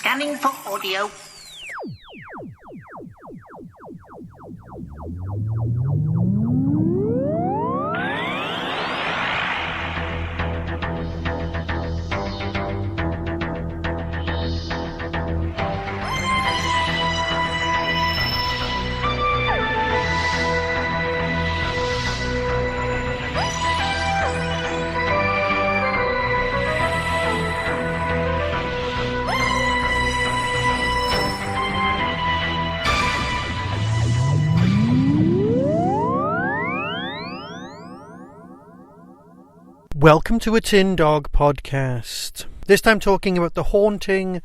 Scanning for audio. Welcome to a Tin Dog podcast. This time talking about the haunting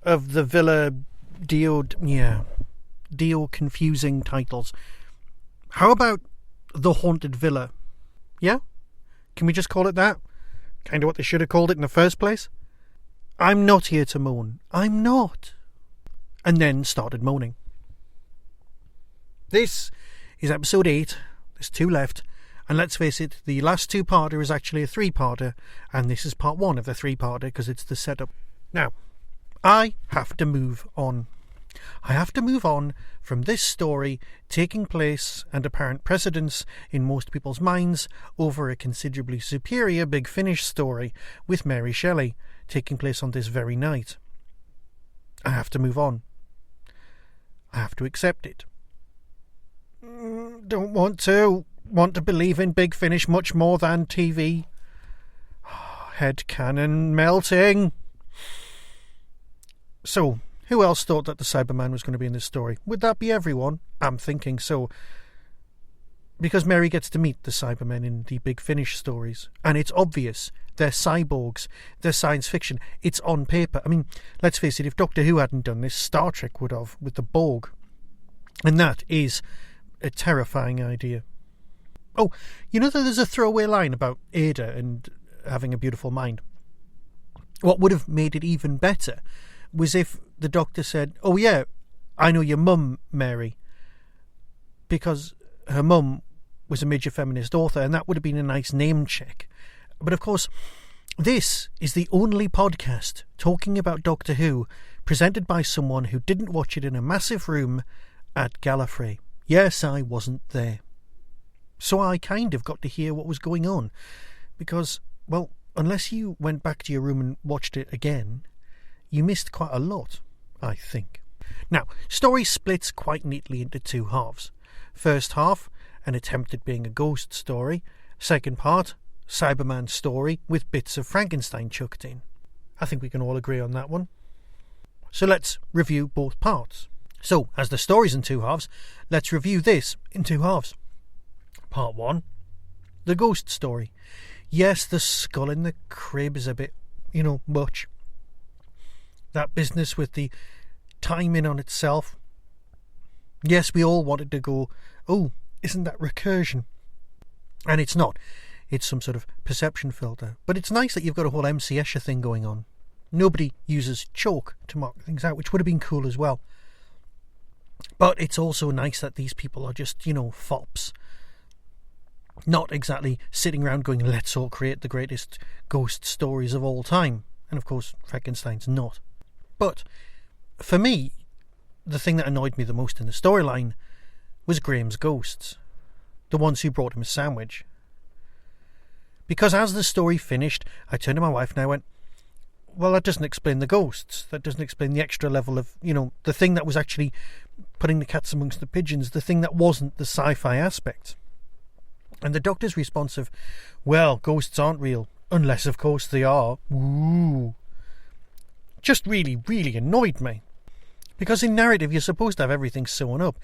of the Villa Diodati. Deal confusing titles. How about the Haunted Villa? Yeah? Can we just call it that? Kind of what they should have called it in the first place? I'm not here to moan. I'm not. And then started moaning. This is episode 8. There's 2 left. And let's face it, the last 2-parter is actually a 3-parter, and this is part 1 of the 3-parter because it's the setup. Now, I have to move on. I have to move on from this story taking place and apparent precedence in most people's minds over a considerably superior Big Finish story with Mary Shelley taking place on this very night. I have to move on. I have to accept it. Don't want to believe in Big Finish much more than TV. Headcanon melting. So, who else thought that the Cyberman was going to be in this story? Would that be everyone? I'm thinking so. Because Mary gets to meet the Cybermen in the Big Finish stories. And it's obvious. They're cyborgs. They're science fiction. It's on paper. I mean, let's face it, if Doctor Who hadn't done this, Star Trek would have, with the Borg. And that is a terrifying idea. Oh, you know that there's a throwaway line about Ada and having a beautiful mind. What would have made it even better was if the Doctor said, "Oh yeah, I know your mum, Mary," because her mum was a major feminist author, and that would have been a nice name check. But of course, this is the only podcast talking about Doctor Who presented by someone who didn't watch it in a massive room at Gallifrey. Yes, I wasn't there. So I kind of got to hear what was going on. Because, well, unless you went back to your room and watched it again, you missed quite a lot, I think. Now, story splits quite neatly into 2 halves. First half, an attempt at being a ghost story. Second part, Cyberman story with bits of Frankenstein chucked in. I think we can all agree on that one. So let's review both parts. So, as the story's in 2 halves, let's review this in 2 halves. Part 1, the ghost story. Yes, the skull in the crib is a bit, much. That business with the timing on itself. Yes, we all wanted to go, oh, isn't that recursion? And it's not. It's some sort of perception filter. But it's nice that you've got a whole MC Escher thing going on. Nobody uses chalk to mark things out, which would have been cool as well. But it's also nice that these people are just, fops. Not exactly sitting around going, let's all create the greatest ghost stories of all time. And of course, Frankenstein's not. But for me, the thing that annoyed me the most in the storyline was Graham's ghosts. The ones who brought him a sandwich. Because as the story finished, I turned to my wife and I went, well, that doesn't explain the ghosts. That doesn't explain the extra level of, the thing that was actually putting the cats amongst the pigeons, the thing that wasn't the sci-fi aspect. And the Doctor's response of, well, ghosts aren't real, unless of course they are. Ooh. Just really, really annoyed me. Because in narrative you're supposed to have everything sewn up.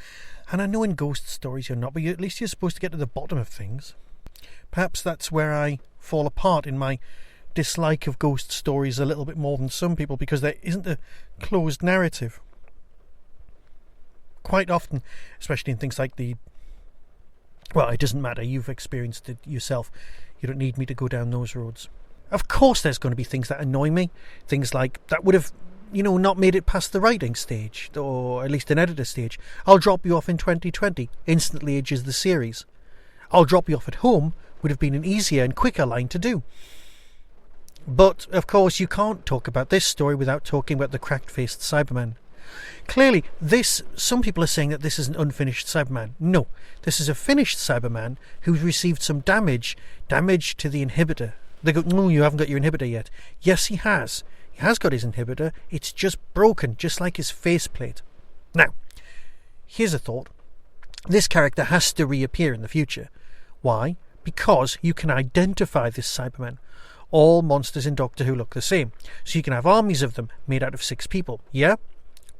And I know in ghost stories you're not, but at least you're supposed to get to the bottom of things. Perhaps that's where I fall apart in my dislike of ghost stories a little bit more than some people, because there isn't a closed narrative. Quite often, especially in things like well, it doesn't matter, you've experienced it yourself. You don't need me to go down those roads. Of course there's going to be things that annoy me. Things like, that would have, not made it past the writing stage, or at least an editor stage. I'll drop you off in 2020, instantly ages the series. I'll drop you off at home would have been an easier and quicker line to do. But, of course, you can't talk about this story without talking about the cracked-faced Cyberman. Clearly, some people are saying that this is an unfinished Cyberman. No, this is a finished Cyberman who's received some damage to the inhibitor. They go, no, you haven't got your inhibitor yet. Yes, he has. He has got his inhibitor. It's just broken, just like his faceplate. Now, here's a thought. This character has to reappear in the future. Why? Because you can identify this Cyberman. All monsters in Doctor Who look the same. So you can have armies of them made out of 6 people. Yeah?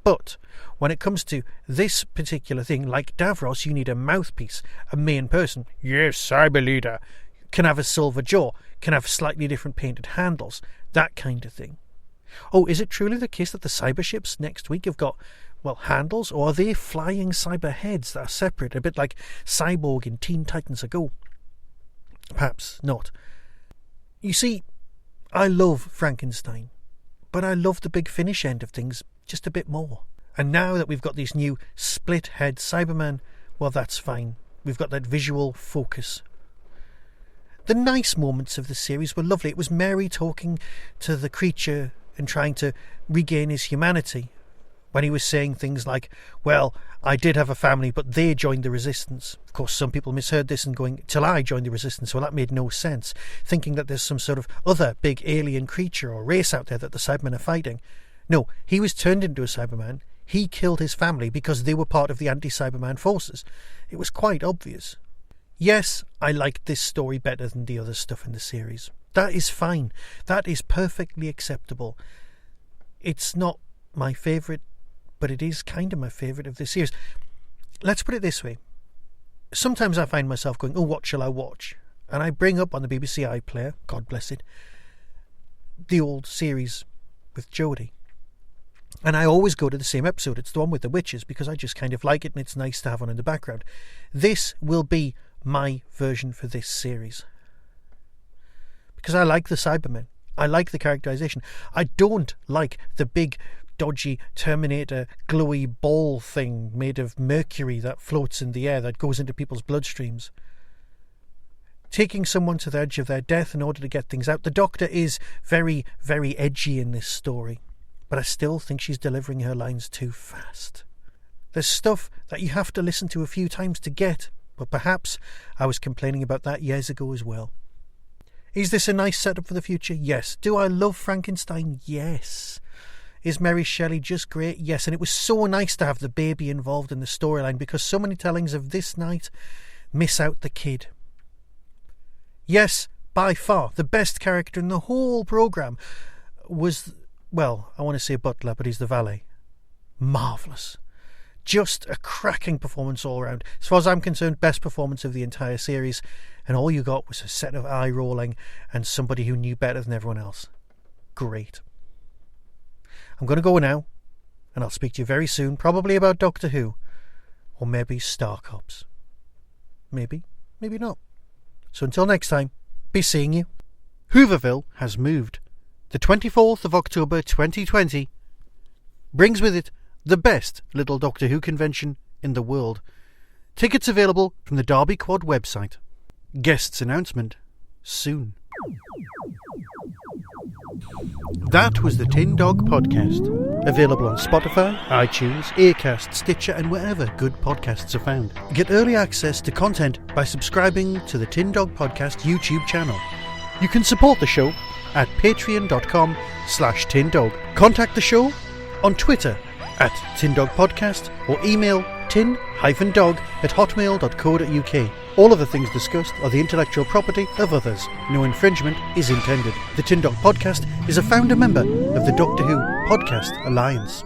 But when it comes to this particular thing, like Davros, you need a mouthpiece, a main person. Yes, Cyber Leader. Can have a silver jaw. Can have slightly different painted handles. That kind of thing. Oh, is it truly the case that the cyber ships next week have got, well, handles? Or are they flying cyber heads that are separate? A bit like Cyborg in Teen Titans Go? Perhaps not. You see, I love Frankenstein, but I love the big finish end of things just a bit more. And now that we've got this new split head Cyberman, well, that's fine. We've got that visual focus. The nice moments of the series were lovely. It was Mary talking to the creature and trying to regain his humanity, when he was saying things like, well, I did have a family, but they joined the resistance. Of course, some people misheard this and going, till I joined the resistance. Well, that made no sense, thinking that there's some sort of other big alien creature or race out there that the Cybermen are fighting. No, he was turned into a Cyberman. He killed his family because they were part of the anti-Cyberman forces. It was quite obvious. Yes, I liked this story better than the other stuff in the series. That is fine. That is perfectly acceptable. It's not my favourite, but it is kind of my favourite of this series. Let's put it this way. Sometimes I find myself going, oh, what shall I watch? And I bring up on the BBC iPlayer, God bless it, the old series with Jodie. And I always go to the same episode. It's the one with the witches, because I just kind of like it and it's nice to have on in the background. This will be my version for this series. Because I like the Cybermen. I like the characterization. I don't like the big, dodgy Terminator glowy ball thing made of mercury that floats in the air that goes into people's bloodstreams. Taking someone to the edge of their death in order to get things out. The Doctor is very, very edgy in this story, but I still think she's delivering her lines too fast. There's stuff that you have to listen to a few times to get, but perhaps I was complaining about that years ago as well. Is this a nice setup for the future? Yes. Do I love Frankenstein? Yes. Is Mary Shelley just great? Yes. And it was so nice to have the baby involved in the storyline, because so many tellings of this night miss out the kid. Yes, by far, the best character in the whole programme was, well, I want to say Butler, but he's the valet. Marvellous. Just a cracking performance all around. As far as I'm concerned, best performance of the entire series, and all you got was a set of eye rolling and somebody who knew better than everyone else. Great. I'm going to go now, and I'll speak to you very soon, probably about Doctor Who, or maybe Star Cops. Maybe, maybe not. So until next time, be seeing you. Hooverville has moved. The 24th of October 2020 brings with it the best little Doctor Who convention in the world. Tickets available from the Derby Quad website. Guests announcement soon. That was the Tin Dog Podcast. Available on Spotify, iTunes, Acast, Stitcher, and wherever good podcasts are found. Get early access to content by subscribing to the Tin Dog Podcast YouTube channel. You can support the show at patreon.com/tindog. Contact the show on Twitter at tindogpodcast or email tin-dog@hotmail.co.uk. All of the things discussed are the intellectual property of others. No infringement is intended. The Tin Dog Podcast is a founder member of the Doctor Who Podcast Alliance.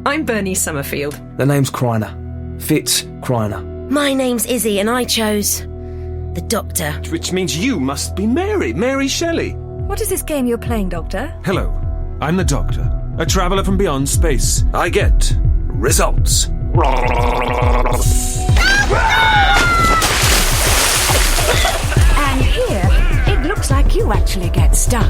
I'm Bernice Summerfield. The name's Kreiner. Fitz Kreiner. My name's Izzy and I chose the Doctor. Which means you must be Mary Shelley. What is this game you're playing, Doctor? Hello, I'm the Doctor, a traveller from beyond space. I get results. And here, it looks like you actually get stung.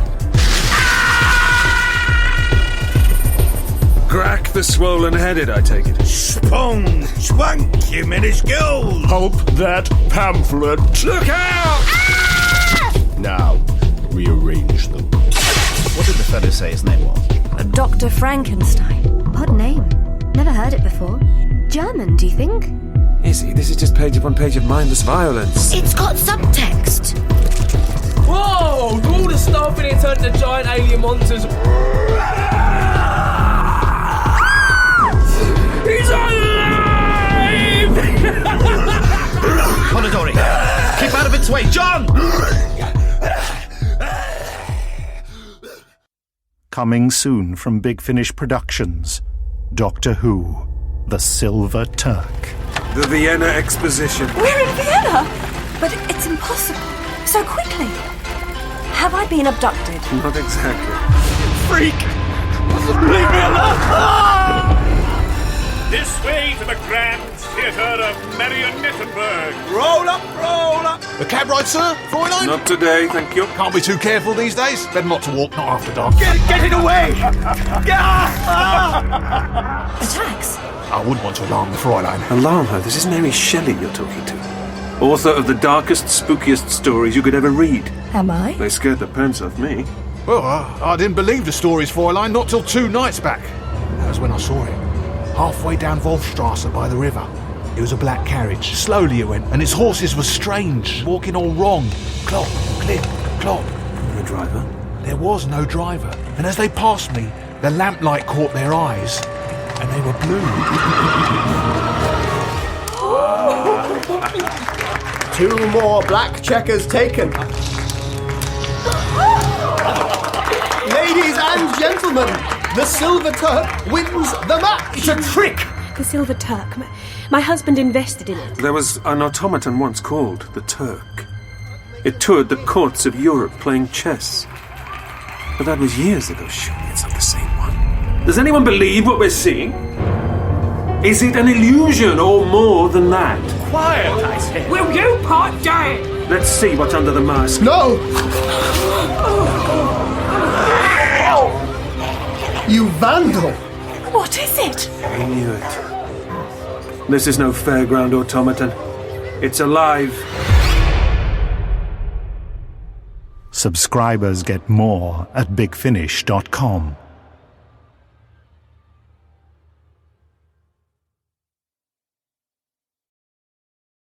Crack the swollen-headed, I take it. Spong, swank, you minuscule! Pulp that pamphlet. Look out! Now, rearrange them. What did the fellow say his name was? Dr. Frankenstein. Odd name. Never heard it before. German, do you think? Easy, this is just page upon page of mindless violence. It's got subtext. Whoa! Do all the stuff in it turn into giant alien monsters? He's alive! Polidori, keep out of its way, John! Coming soon from Big Finish Productions, Doctor Who, The Silver Turk. The Vienna Exposition. We're in Vienna! But it's impossible. So quickly. Have I been abducted? Not exactly. Freak! Leave me alone! This way to the Grand Theatre of Marionnettenburg. Roll up, roll up! A cab ride, sir? Fräulein? Not today, thank you. Can't be too careful these days. Better not to walk, not after dark. Get it away! Attacks? I wouldn't want to alarm the Fräulein. Alarm her. This is Mary Shelley you're talking to. Author of the darkest, spookiest stories you could ever read. Am I? They scared the pants off me. Well, I didn't believe the stories, Fräulein, not till 2 nights back. That was when I saw him. Halfway down Wolfstrasse by the river. It was a black carriage. Slowly it went, and its horses were strange, walking all wrong. Clop, clip, clop. No driver? There was no driver. And as they passed me, the lamplight caught their eyes, and they were blue. 2 more black checkers taken. Ladies and gentlemen, the Silver Turk wins the match! It's a trick! The Silver Turk. My husband invested in it. There was an automaton once called the Turk. It toured the courts of Europe playing chess. But that was years ago. Surely it's not the same one. Does anyone believe what we're seeing? Is it an illusion or more than that? Quiet, I said. Will you pipe down? Let's see what's under the mask. No! You vandal! What is it? I knew it. This is no fairground automaton. It's alive. Subscribers get more at bigfinish.com.